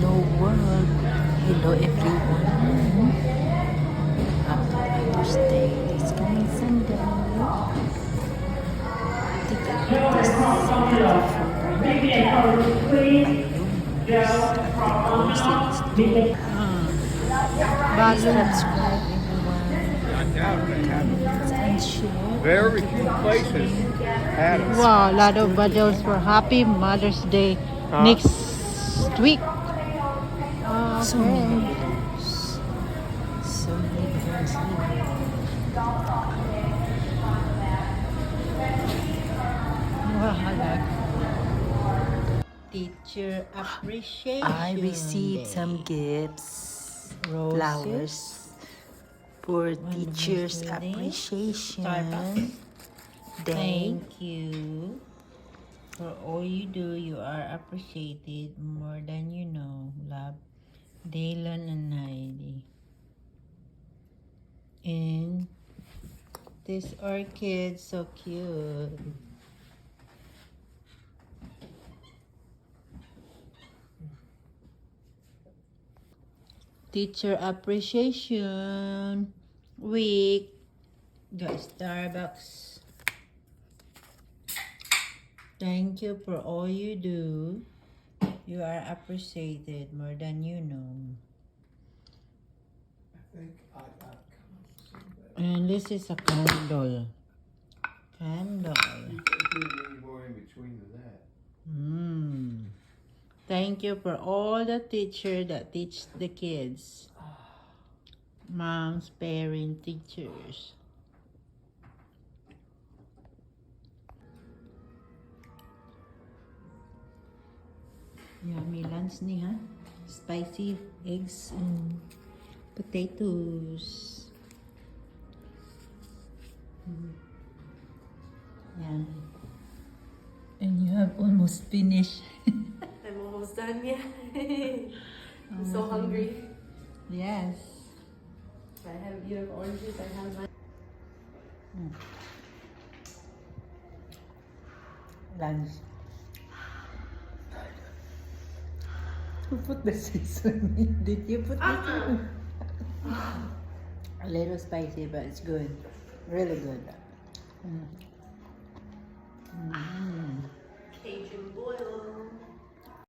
Hello world. Hello everyone. Happy Mother's Day. It's coming Sunday. Take a look at this beautiful balloons. Subscribe everyone. Comments and share. Very few places had it. Wow, a lot of balloons for Happy Mother's Day next week. So many balloons. So many balloons here. Teacher Appreciation I received Day. some gifts, Roses. flowers for What Teachers was the Appreciation Starbucks. Day. Thank you for all you do. You are appreciated more than you know. Love, Daylon and Heidi. And this orchid, so cute. Teacher Appreciation Week. Got Starbucks. Thank you for all you do. You are appreciated more than you know. And this is a candle. Thank you for all the teachers that teach the kids. Moms, parents, teachers. Yummy lunch ni ha. Spicy eggs and potatoes. Yan. And you have almost finished. I'm almost done, yeah. I'm so hungry. Yes. You have oranges, I have my... Lunch. Who put the seasoning? Did you put it? A little spicy, but it's good. Really good. Cajun boil.